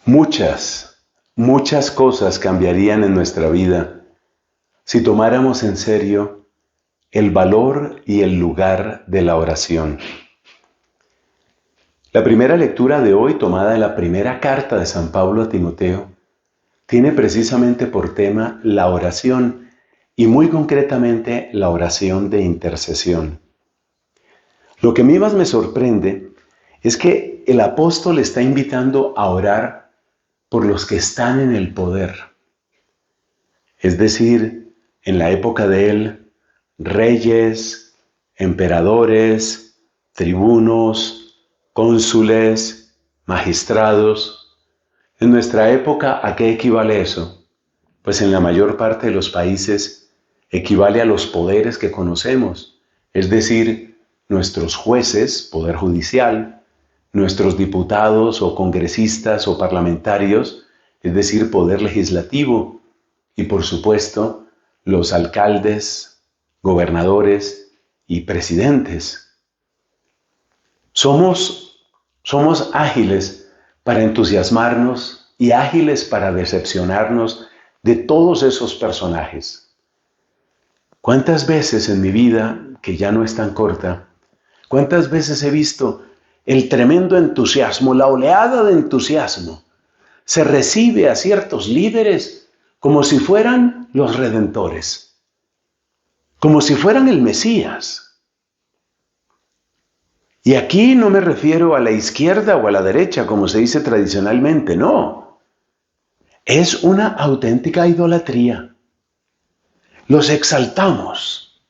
Muchas cosas cambiarían en nuestra vida si tomáramos en serio el valor y el lugar de la oración. La primera lectura de hoy, tomada de la primera carta de San Pablo a Timoteo, tiene precisamente por tema la oración y muy concretamente la oración de intercesión. Lo que a mí más me sorprende es que el apóstol está invitando a orar por los que están en el poder. Es decir, en la época de él, reyes, emperadores, tribunos, cónsules, magistrados. En nuestra época, ¿a qué equivale eso? Pues en la mayor parte de los países equivale a los poderes que conocemos, es decir, nuestros jueces, poder judicial, nuestros diputados o congresistas o parlamentarios, es decir, poder legislativo, y por supuesto, los alcaldes, gobernadores y presidentes. Somos ágiles para entusiasmarnos y ágiles para decepcionarnos de todos esos personajes. ¿Cuántas veces en mi vida, que ya no es tan corta, cuántas veces he visto el tremendo entusiasmo, la oleada de entusiasmo? Se recibe a ciertos líderes como si fueran los redentores, como si fueran el Mesías. Y aquí no me refiero a la izquierda o a la derecha, como se dice tradicionalmente, no. Es una auténtica idolatría. Los exaltamos.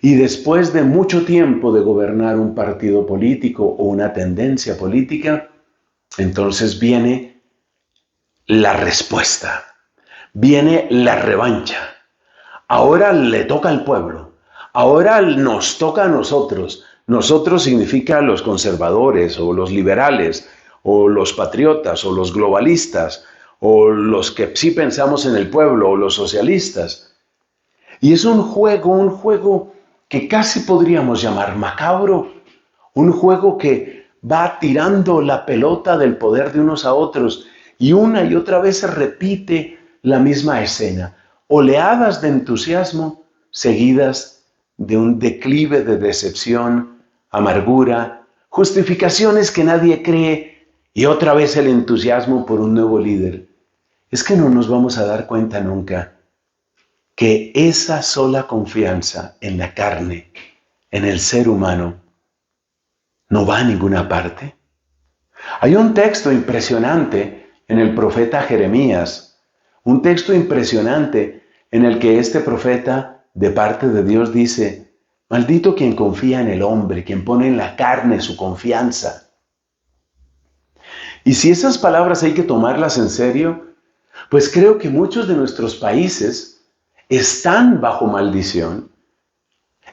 Y después de mucho tiempo de gobernar un partido político o una tendencia política, entonces viene la respuesta, viene la revancha. Ahora le toca al pueblo, ahora nos toca a nosotros. Nosotros significa los conservadores o los liberales o los patriotas o los globalistas o los que sí pensamos en el pueblo o los socialistas. Y es un juego que casi podríamos llamar macabro, un juego que va tirando la pelota del poder de unos a otros y una y otra vez se repite la misma escena, oleadas de entusiasmo seguidas de un declive de decepción, amargura, justificaciones que nadie cree y otra vez el entusiasmo por un nuevo líder. Es que no nos vamos a dar cuenta nunca que esa sola confianza en la carne, en el ser humano, no va a ninguna parte. Hay un texto impresionante en el profeta Jeremías, un texto impresionante en el que este profeta de parte de Dios dice: maldito quien confía en el hombre, quien pone en la carne su confianza. Y si esas palabras hay que tomarlas en serio, pues creo que muchos de nuestros países están bajo maldición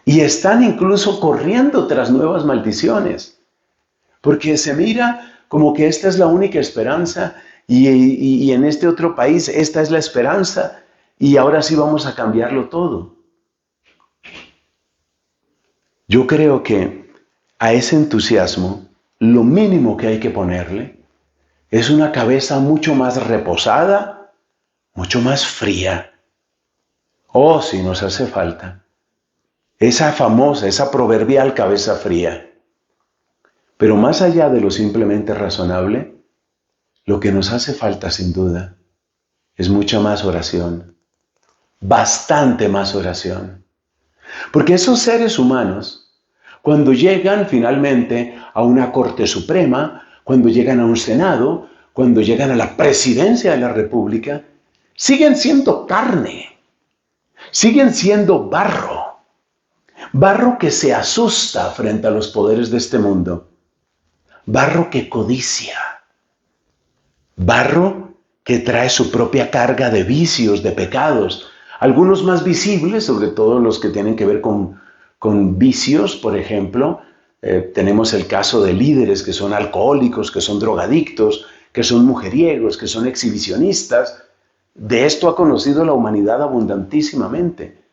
y están incluso corriendo tras nuevas maldiciones, porque se mira como que esta es la única esperanza y en este otro país esta es la esperanza y ahora sí vamos a cambiarlo todo. Yo creo que a ese entusiasmo lo mínimo que hay que ponerle es una cabeza mucho más reposada, mucho más fría. Oh, si nos hace falta esa famosa, esa proverbial cabeza fría. Pero más allá de lo simplemente razonable, lo que nos hace falta sin duda es mucha más oración, bastante más oración. Porque esos seres humanos, cuando llegan finalmente a una Corte Suprema, cuando llegan a un Senado, cuando llegan a la presidencia de la República, siguen siendo carne. Siguen siendo barro que se asusta frente a los poderes de este mundo, barro que codicia, barro que trae su propia carga de vicios, de pecados, algunos más visibles, sobre todo los que tienen que ver con vicios, por ejemplo. Tenemos el caso de líderes que son alcohólicos, que son drogadictos, que son mujeriegos, que son exhibicionistas. De esto ha conocido la humanidad abundantísimamente.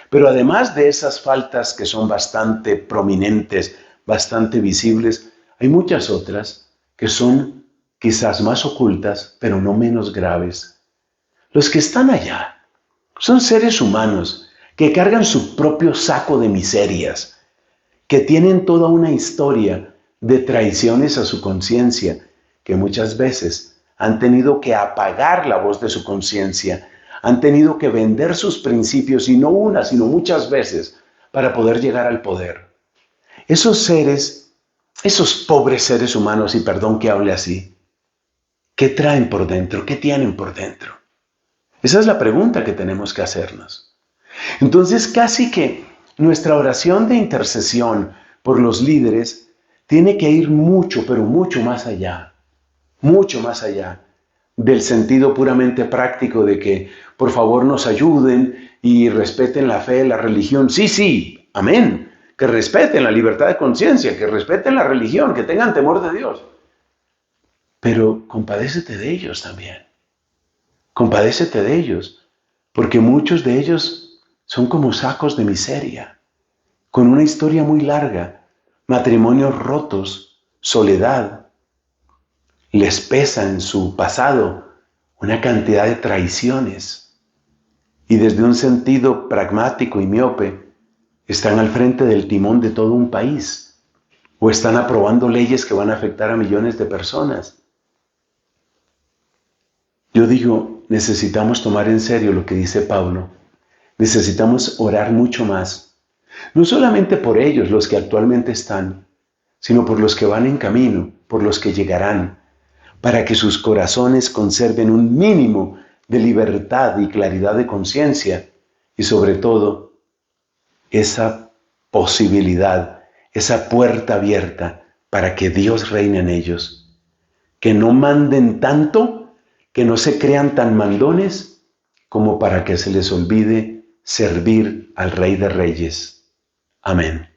Pero además de esas faltas que son bastante prominentes, bastante visibles, hay muchas otras que son quizás más ocultas, pero no menos graves. Los que están allá son seres humanos que cargan su propio saco de miserias, que tienen toda una historia de traiciones a su conciencia, que muchas veces han tenido que apagar la voz de su conciencia, han tenido que vender sus principios, y no una, sino muchas veces, para poder llegar al poder. Esos seres, esos pobres seres humanos, y perdón que hable así, ¿qué traen por dentro? ¿Qué tienen por dentro? Esa es la pregunta que tenemos que hacernos. Entonces, casi que nuestra oración de intercesión por los líderes tiene que ir mucho, pero mucho más allá del sentido puramente práctico de que por favor nos ayuden y respeten la fe, la religión. Sí, sí, amén. Que respeten la libertad de conciencia, que respeten la religión, que tengan temor de Dios. Pero compadécete de ellos también. Compadécete de ellos, porque muchos de ellos son como sacos de miseria, con una historia muy larga, matrimonios rotos, soledad. Les pesa en su pasado una cantidad de traiciones, y desde un sentido pragmático y miope, están al frente del timón de todo un país, o están aprobando leyes que van a afectar a millones de personas. Yo digo, necesitamos tomar en serio lo que dice Pablo. Necesitamos orar mucho más. No solamente por ellos, los que actualmente están, sino por los que van en camino, por los que llegarán, para que sus corazones conserven un mínimo de libertad y claridad de conciencia, y sobre todo, esa posibilidad, esa puerta abierta para que Dios reine en ellos. Que no manden tanto, que no se crean tan mandones como para que se les olvide servir al Rey de Reyes. Amén.